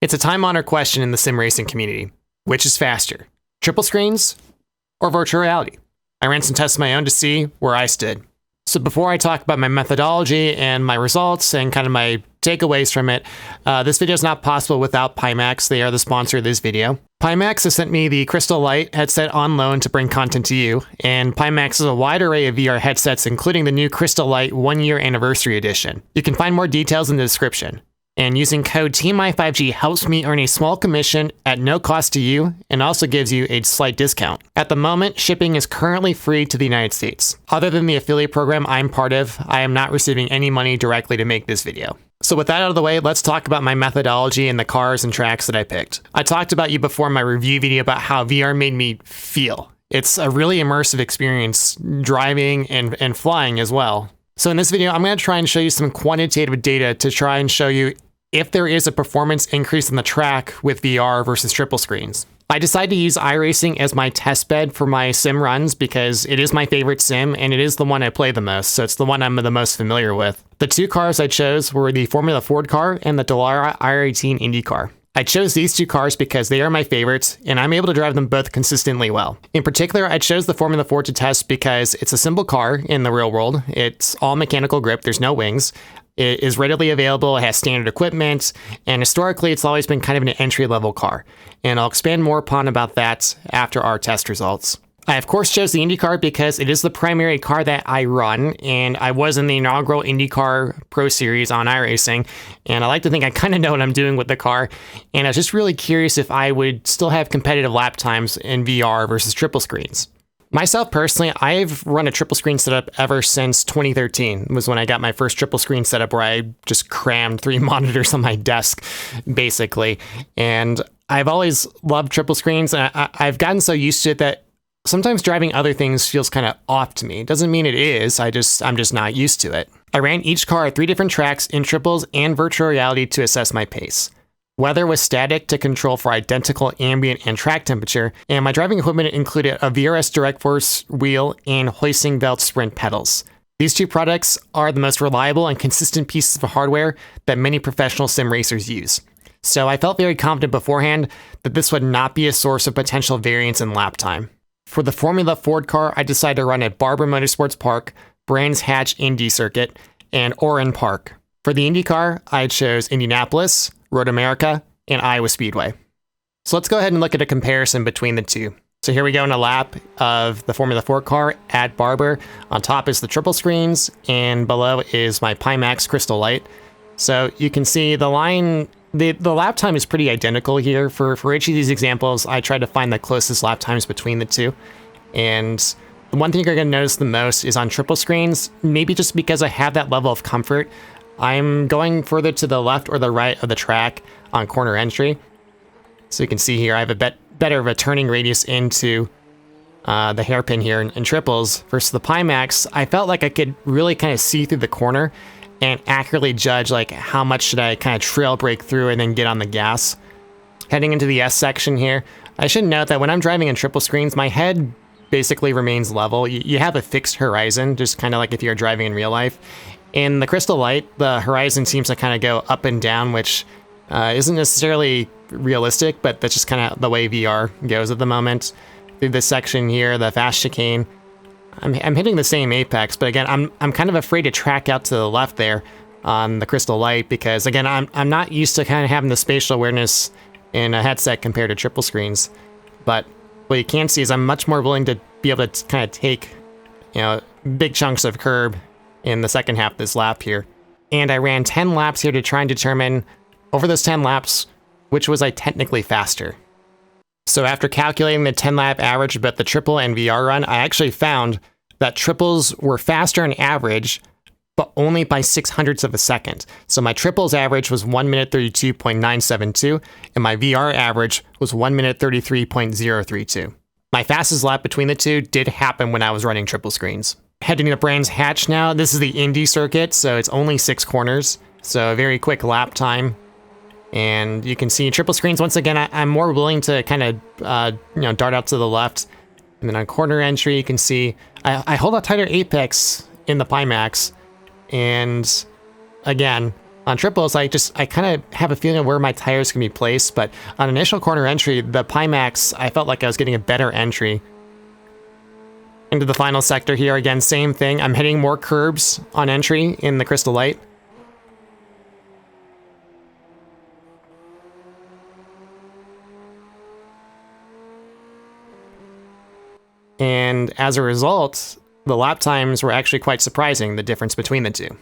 It's a time-honored question in the sim racing community. Which is faster, triple screens or virtual reality? I ran some tests of my own to see where I stood. So before I talk about my methodology and my results and kind of my takeaways from it, this video is not possible without Pimax. They are the sponsor of this video. Pimax has sent me the Crystal Light headset on loan to bring content to you, and Pimax has a wide array of VR headsets, including the new Crystal Light 1-year anniversary edition. You can find more details in the description. And using code TEAM-I5G helps me earn a small commission at no cost to you and also gives you a slight discount. At the moment, shipping is currently free to the United States. Other than the affiliate program I'm part of, I am not receiving any money directly to make this video. So with that out of the way, let's talk about my methodology and the cars and tracks that I picked. I talked about you before in my review video about how VR made me feel. It's a really immersive experience, driving and flying as well. So in this video, I'm going to try and show you some quantitative data to try and show you if there is a performance increase in the track with VR versus triple screens. I decided to use iRacing as my test bed for my sim runs because it is my favorite sim and it is the one I play the most, so it's the one I'm the most familiar with. The two cars I chose were the Formula Ford car and the Dallara R18 IndyCar. I chose these two cars because they are my favorites, and I'm able to drive them both consistently well. In particular, I chose the Formula Ford to test because it's a simple car in the real world. It's all mechanical grip, there's no wings. It is readily available, it has standard equipment, and historically it's always been kind of an entry-level car. And I'll expand more upon about that after our test results. I of course chose the IndyCar because it is the primary car that I run, and I was in the inaugural IndyCar Pro Series on iRacing, and I like to think I kind of know what I'm doing with the car, and I was just really curious if I would still have competitive lap times in VR versus triple screens. Myself personally, I've run a triple screen setup ever since 2013 was when I got my first triple screen setup where I just crammed 3 monitors on my desk, basically. And I've always loved triple screens, and I've gotten so used to it that sometimes driving other things feels kind of off to me. It doesn't mean it is, I'm just not used to it. I ran each car at 3 different tracks in triples and virtual reality to assess my pace. Weather was static to control for identical ambient and track temperature, and my driving equipment included a VRS Direct Force wheel and hoisting belt sprint pedals. These two products are the most reliable and consistent pieces of hardware that many professional sim racers use. So I felt very confident beforehand that this would not be a source of potential variance in lap time. For the Formula Ford car, I decided to run at Barber Motorsports Park, Brands Hatch Indy Circuit, and Oran Park. For the IndyCar, I chose Indianapolis, Road America, and Iowa Speedway. So let's go ahead and look at a comparison between the two. So here we go in a lap of the Formula Ford car at Barber. On top is the triple screens, and below is my Pimax Crystal Light. So you can see the line, the lap time is pretty identical here. For each of these examples, I tried to find the closest lap times between the two. And the one thing you're going to notice the most is on triple screens, maybe just because I have that level of comfort, I'm going further to the left or the right of the track on corner entry. So you can see here I have a better of a turning radius into the hairpin here in triples versus the Pimax. I felt like I could really kind of see through the corner and accurately judge like how much should I kind of trail brake through and then get on the gas. Heading into the S section here, I should note that when I'm driving in triple screens, my head basically remains level. You have a fixed horizon, just kind of like if you're driving in real life. In the Crystal Light, the horizon seems to kind of go up and down, which isn't necessarily realistic, but that's just kind of the way VR goes at the moment. Through this section here, the fast chicane, I'm hitting the same apex, but again, I'm kind of afraid to track out to the left there on the Crystal Light because again, I'm not used to kind of having the spatial awareness in a headset compared to triple screens. But what you can see is I'm much more willing to be able to kind of take, big chunks of curb in the second half of this lap here. And I ran 10 laps here to try and determine, over those 10 laps, which was I technically faster. So after calculating the 10 lap average about the triple and VR run, I actually found that triples were faster on average, but only by 0.06 of a second. So my triples average was 1 minute 32.972, and my VR average was 1 minute 33.032. My fastest lap between the two did happen when I was running triple screens. Heading to Brands Hatch now. This is the Indy circuit, so it's only 6 corners, so a very quick lap time. And you can see triple screens. Once again, I'm more willing to kind of dart out to the left. And then on corner entry, you can see I hold a tighter apex in the Pimax. And again, On triples, I kind of have a feeling of where my tires can be placed, but on initial corner entry, the Pimax, I felt like I was getting a better entry. Into the final sector here, again, same thing. I'm hitting more curbs on entry in the Crystal Light. And as a result, the lap times were actually quite surprising, the difference between the two.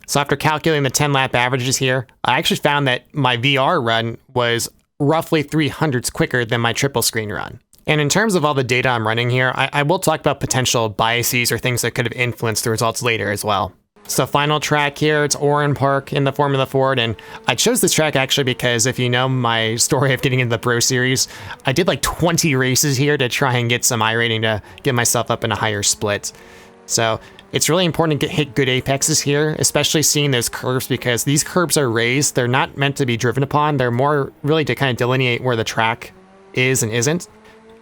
So after calculating the 10-lap averages here, I actually found that my VR run was roughly 300ths quicker than my triple screen run. And in terms of all the data I'm running here, I will talk about potential biases or things that could have influenced the results later as well. So final track here, it's Oran Park in the Formula Ford, and I chose this track actually because if you know my story of getting into the Pro Series, I did like 20 races here to try and get some iRating to get myself up in a higher split. So it's really important to hit good apexes here, especially seeing those curves, because these curves are raised. They're not meant to be driven upon. They're more really to kind of delineate where the track is and isn't.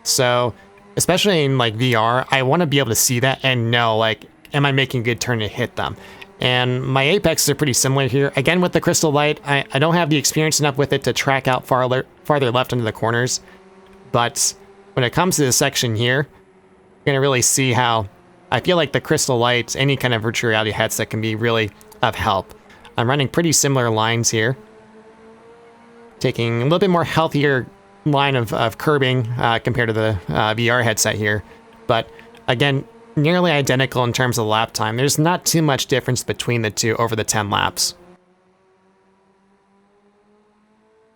So especially in like VR, I want to be able to see that and know, like, am I making a good turn to hit them? And my apexes are pretty similar here. Again, with the Crystal Light, I don't have the experience enough with it to track out farther left into the corners. But when it comes to this section here, you're going to really see how I feel like the Crystal Light, any kind of virtual reality headset, can be really of help. I'm running pretty similar lines here. Taking a little bit more healthier line of curbing compared to the VR headset here. But again, nearly identical in terms of lap time. There's not too much difference between the two over the 10 laps.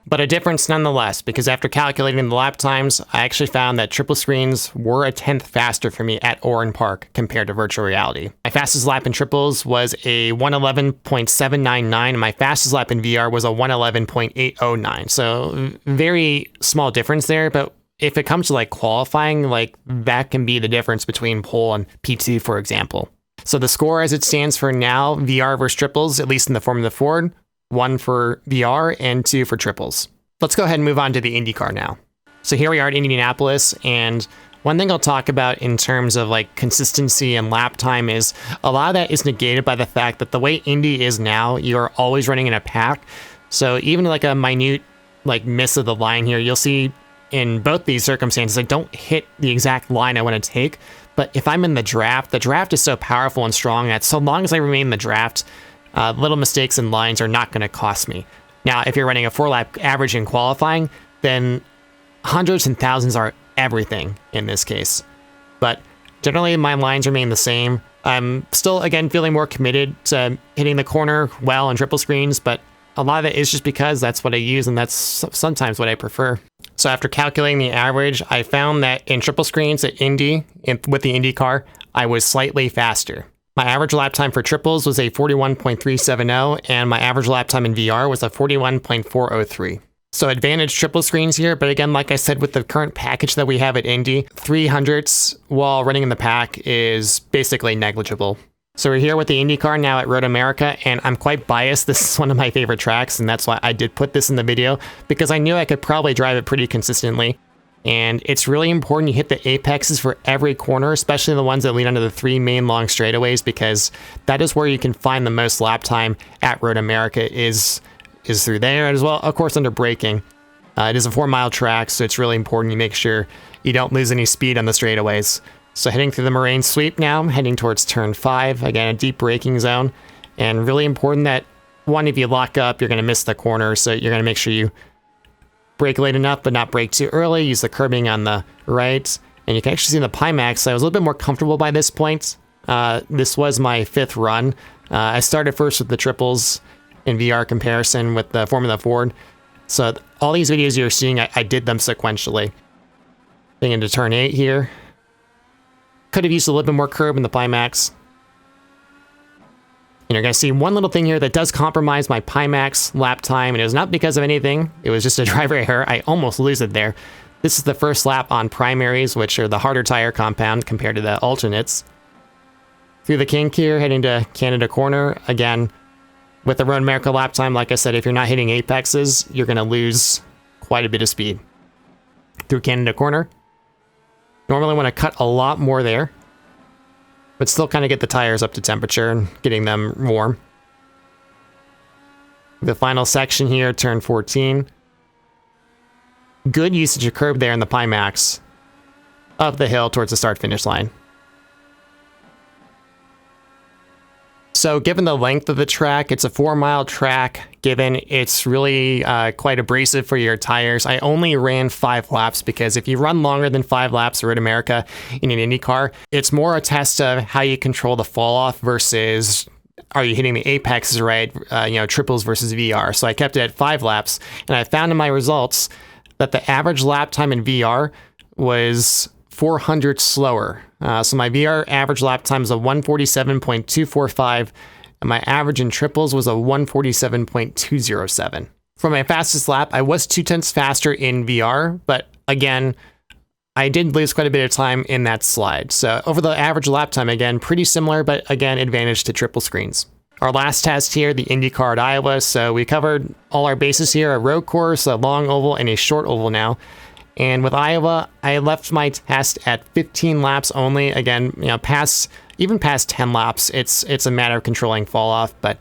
But a difference nonetheless, because after calculating the lap times, I actually found that triple screens were a 10th faster for me at Oran Park compared to virtual reality. My fastest lap in triples was a 111.799, and my fastest lap in VR was a 111.809. So very small difference there, but if it comes to like qualifying, like that can be the difference between pole and P2, for example. So the score as it stands for now, VR versus triples, at least in the Formula Ford, 1 for VR and 2 for triples. Let's go ahead and move on to the IndyCar now. So here we are at Indianapolis, and one thing I'll talk about in terms of like consistency and lap time is a lot of that is negated by the fact that the way Indy is now, you're always running in a pack. So even like a minute like miss of the line here, you'll see in both these circumstances, I don't hit the exact line I want to take. But if I'm in the draft is so powerful and strong that so long as I remain in the draft, little mistakes in lines are not going to cost me. Now, if you're running a 4-lap average in qualifying, then hundreds and thousands are everything in this case. But generally, my lines remain the same. I'm still, again, feeling more committed to hitting the corner well on triple screens, but a lot of it is just because that's what I use and that's sometimes what I prefer. So after calculating the average, I found that in triple screens at Indy, with the IndyCar, I was slightly faster. My average lap time for triples was a 41.370, and my average lap time in VR was a 41.403. So advantage triple screens here, but again, like I said, with the current package that we have at Indy, 300ths while running in the pack is basically negligible. So we're here with the IndyCar now at Road America, and I'm quite biased. This is one of my favorite tracks, and that's why I did put this in the video, because I knew I could probably drive it pretty consistently. And it's really important you hit the apexes for every corner, especially the ones that lead onto the 3 main long straightaways, because that is where you can find the most lap time at Road America is through there, as well, of course, under braking. It is a 4-mile track, so it's really important you make sure you don't lose any speed on the straightaways. So heading through the Moraine Sweep now, I'm heading towards turn 5, again, a deep braking zone, and really important that, one, if you lock up, you're going to miss the corner, so you're going to make sure you brake late enough, but not brake too early. Use the curbing on the right. And you can actually see in the Pimax, I was a little bit more comfortable by this point. This was my 5th run. I started first with the triples in VR comparison with the Formula Ford. So all these videos you're seeing, I did them sequentially. Getting into turn 8 here. Could have used a little bit more curb in the Pimax. And you're going to see one little thing here that does compromise my Pimax lap time, and it was not because of anything. It was just a driver error. I almost lose it there. This is the first lap on primaries, which are the harder tire compound compared to the alternates. Through the kink here, heading to Canada Corner. Again, with the Road America lap time, like I said, if you're not hitting apexes, you're going to lose quite a bit of speed. Through Canada Corner. Normally want to cut a lot more there, but still kind of get the tires up to temperature and getting them warm. The final section here, turn 14. Good usage of curb there in the Pimax. Up the hill towards the start-finish line. So given the length of the track, it's a 4-mile track. Given it's really quite abrasive for your tires, I only ran 5 laps because if you run longer than 5 laps or in America in an IndyCar, it's more a test of how you control the fall off versus are you hitting the apexes right, triples versus VR. So I kept it at 5 laps, and I found in my results that the average lap time in VR was 400 slower. So my VR average lap time is a 147.245, and my average in triples was a 147.207. For my fastest lap, I was 0.2 faster in VR, but again, I did lose quite a bit of time in that slide. So over the average lap time, again, pretty similar, but again, advantage to triple screens. Our last test here, the IndyCar at Iowa. So we covered all our bases here, a road course, a long oval, and a short oval now. And with Iowa, I left my test at 15 laps only. Again, past 10 laps, it's a matter of controlling fall off, but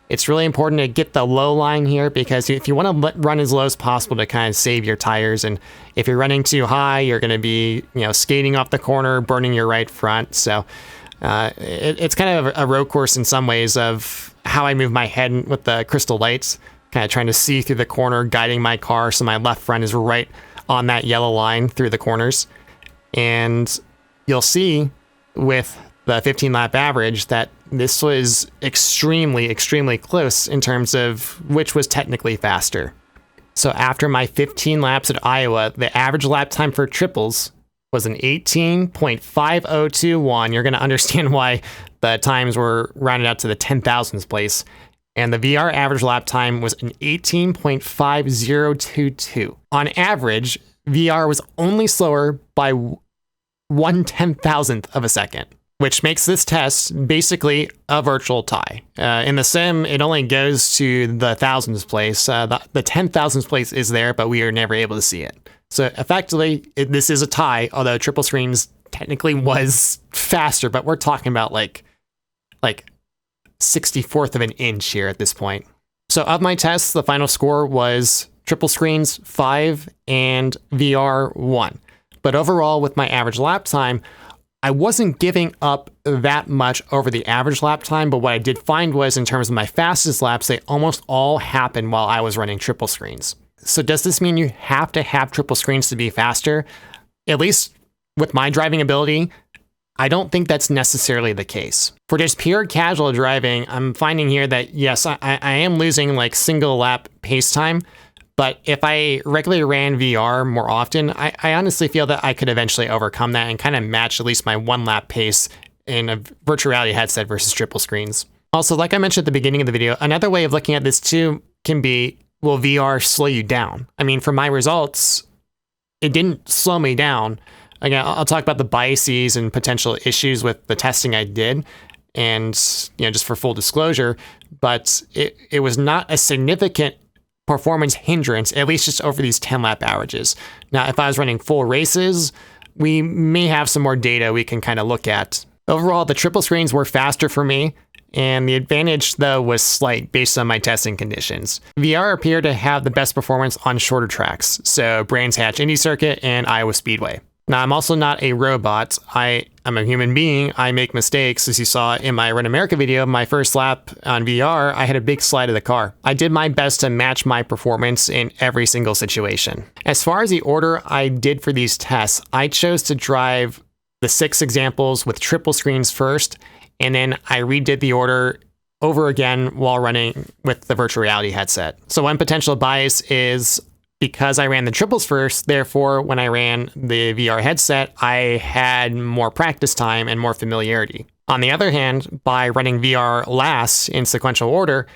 it's really important to get the low line here because if you want to run as low as possible to kind of save your tires, and if you're running too high, you're going to be skating off the corner, burning your right front. So it's kind of a road course in some ways of how I move my head with the crystal lights, kind of trying to see through the corner, guiding my car so my left front is right on that yellow line through the corners. And you'll see with the 15 lap average that this was extremely, extremely close in terms of which was technically faster. So after my 15 laps at Iowa, the average lap time for triples was an 18.5021. You're going to understand why the times were rounded out to the 10,000th place. And the VR average lap time was an 18.5022. On average, VR was only slower by 1/10,000th of a second, which makes this test basically a virtual tie. In the sim, it only goes to the 1,000th place. The 10,000th place is there, but we are never able to see it. So effectively, this is a tie, although triple screens technically was faster, but we're talking about like 64th of an inch here at this point. So of my tests, the final score was triple screens 5 and VR 1. But overall, with my average lap time, I wasn't giving up that much over the average lap time, but what I did find was in terms of my fastest laps, they almost all happened while I was running triple screens. So does this mean you have to have triple screens to be faster? At least with my driving ability, I don't think that's necessarily the case. For just pure casual driving, I'm finding here that yes, I am losing like single lap pace time, but if I regularly ran VR more often, I honestly feel that I could eventually overcome that and kind of match at least my 1 lap pace in a virtual reality headset versus triple screens. Also, like I mentioned at the beginning of the video, another way of looking at this too can be, will VR slow you down? I mean, for my results, it didn't slow me down. Again, I'll talk about the biases and potential issues with the testing I did, and just for full disclosure, but it was not a significant performance hindrance, at least just over these 10 lap averages. Now, if I was running full races, we may have some more data we can kind of look at. Overall, the triple screens were faster for me, and the advantage though was slight based on my testing conditions. VR appeared to have the best performance on shorter tracks, so Brands Hatch Indy Circuit and Iowa Speedway. Now, I'm also not a robot. I'm a human being. I make mistakes. As you saw in my Run America video, my first lap on VR, I had a big slide of the car. I did my best to match my performance in every single situation. As far as the order I did for these tests, I chose to drive the 6 examples with triple screens first, and then I redid the order over again while running with the virtual reality headset. So one potential bias is because I ran the triples first, therefore, when I ran the VR headset, I had more practice time and more familiarity. On the other hand, by running VR last in sequential order,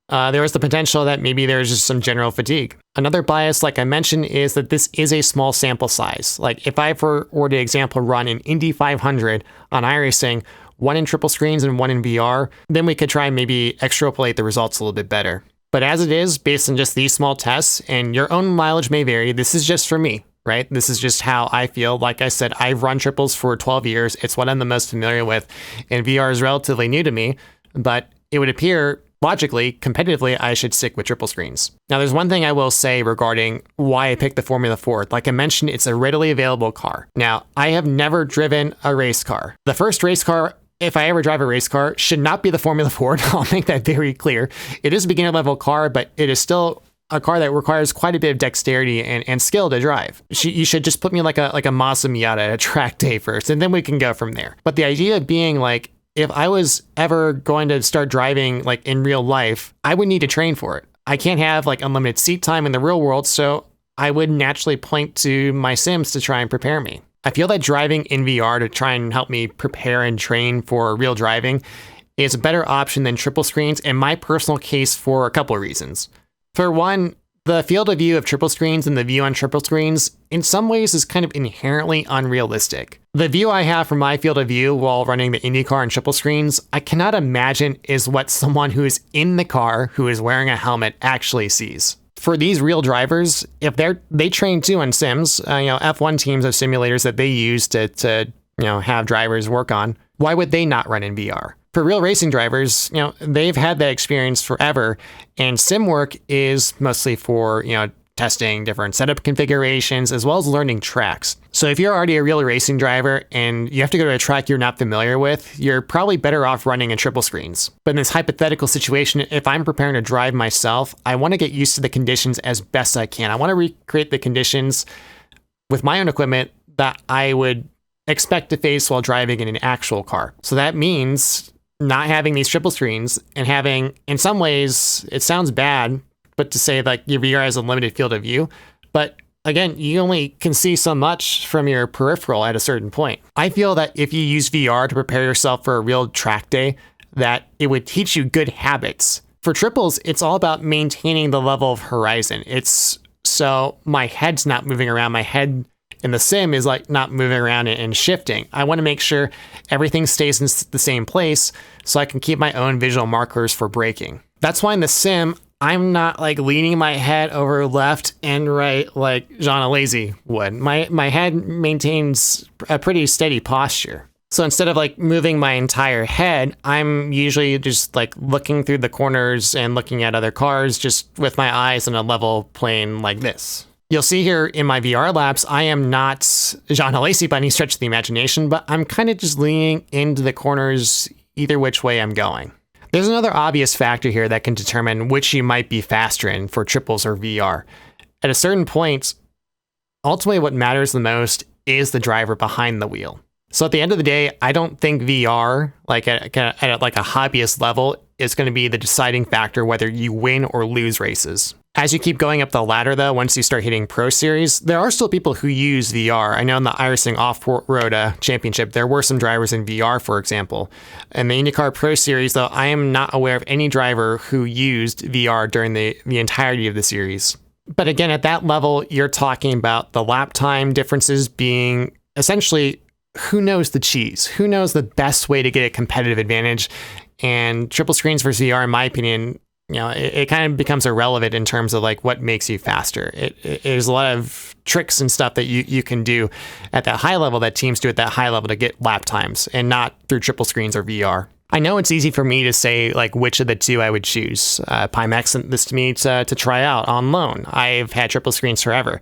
there was the potential that maybe there's just some general fatigue. Another bias, like I mentioned, is that this is a small sample size. Like if I were to example run an Indy 500 on iRacing, 1 in triple screens and 1 in VR, then we could try and maybe extrapolate the results a little bit better. But as it is, based on just these small tests, and your own mileage may vary, this is just for me, right? This is just how I feel. Like I said, I've run triples for 12 years. It's what I'm the most familiar with, and VR is relatively new to me, but it would appear logically, competitively, I should stick with triple screens. Now, there's one thing I will say regarding why I picked the Formula Ford. Like I mentioned, it's a readily available car. Now, I have never driven a race car. The first race car, if I ever drive a race car, should not be the Formula Ford. I'll make that very clear. It is a beginner level car, but it is still a car that requires quite a bit of dexterity and skill to drive. You should just put me like a Mazda Miata at a track day first, and then we can go from there. But the idea being like, if I was ever going to start driving like in real life, I would need to train for it. I can't have like unlimited seat time in the real world, so I would naturally point to my sims to try and prepare me. I feel that driving in VR to try and help me prepare and train for real driving is a better option than triple screens in my personal case for a couple of reasons. For one, the field of view of triple screens and the view on triple screens in some ways is kind of inherently unrealistic. The view I have from my field of view while running the IndyCar on triple screens, I cannot imagine is what someone who is in the car who is wearing a helmet actually sees. For these real drivers, if they train too on sims, F1 teams have simulators that they use to have drivers work on. Why would they not run in VR? For real racing drivers, they've had that experience forever, and sim work is mostly for, testing different setup configurations as well as learning tracks. So if you're already a real racing driver and you have to go to a track you're not familiar with, you're probably better off running in triple screens. But in this hypothetical situation, if I'm preparing to drive myself, I want to get used to the conditions as best I can. I want to recreate the conditions with my own equipment that I would expect to face while driving in an actual car. So that means not having these triple screens and having, in some ways, it sounds bad, but to say like your VR has a limited field of view. But again, you only can see so much from your peripheral at a certain point. I feel that if you use VR to prepare yourself for a real track day, that it would teach you good habits. For triples, it's all about maintaining the level of horizon. It's so my head's not moving around. My head in the sim is like not moving around and shifting. I want to make sure everything stays in the same place so I can keep my own visual markers for braking. That's why in the sim, I'm not like leaning my head over left and right like Jean Alesi would. My head maintains a pretty steady posture. So instead of like moving my entire head, I'm usually just like looking through the corners and looking at other cars just with my eyes on a level plane like this. You'll see here in my VR laps, I am not Jean Alesi by any stretch of the imagination, but I'm kind of just leaning into the corners either which way I'm going. There's another obvious factor here that can determine which you might be faster in for triples or VR. At a certain point, ultimately what matters the most is the driver behind the wheel. So at the end of the day, I don't think VR, like at like a hobbyist level, is going to be the deciding factor whether you win or lose races. As you keep going up the ladder, though, once you start hitting Pro Series, there are still people who use VR. I know in the iRacing Off-Road Championship, there were some drivers in VR, for example. In the IndyCar Pro Series, though, I am not aware of any driver who used VR during the entirety of the series. But again, at that level, you're talking about the lap time differences being essentially who knows the cheese, who knows the best way to get a competitive advantage. And triple screens versus VR, in my opinion, it kind of becomes irrelevant in terms of like what makes you faster. There's a lot of tricks and stuff that you can do at that high level that teams do at that high level to get lap times and not through triple screens or VR. I know it's easy for me to say like which of the two I would choose. Pimax sent this to me to try out on loan. I've had triple screens forever.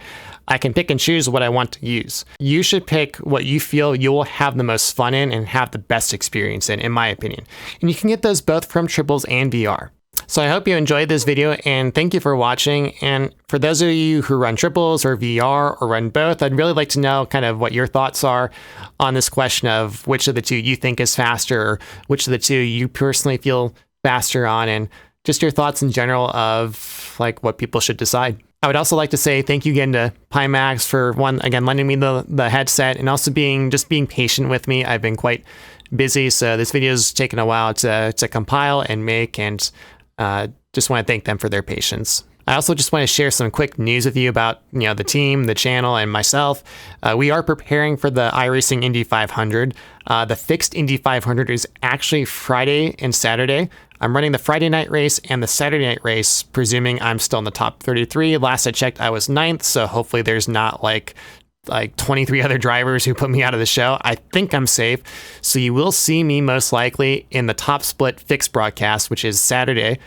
I can pick and choose what I want to use. You should pick what you feel you will have the most fun in and have the best experience in my opinion. And you can get those both from triples and VR. So I hope you enjoyed this video and thank you for watching. And for those of you who run triples or VR or run both, I'd really like to know kind of what your thoughts are on this question of which of the two you think is faster or which of the two you personally feel faster on, and just your thoughts in general of like what people should decide. I would also like to say thank you again to Pimax for again lending me the headset and also being patient with me. I've been quite busy, so this video's taken a while to compile and make, and just want to thank them for their patience. I also just want to share some quick news with you about the team, the channel, and myself. We are preparing for the iRacing Indy 500. The fixed Indy 500 is actually Friday and Saturday. I'm running the Friday night race and the Saturday night race, presuming I'm still in the top 33. Last I checked, I was 9th, so hopefully there's not like like 23 other drivers who put me out of the show, I think I'm safe. So you will see me most likely in the Top Split fixed broadcast, which is Saturday.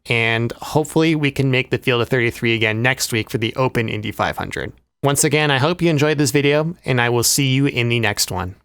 And hopefully we can make the field of 33 again next week for the Open Indy 500. Once again, I hope you enjoyed this video, and I will see you in the next one.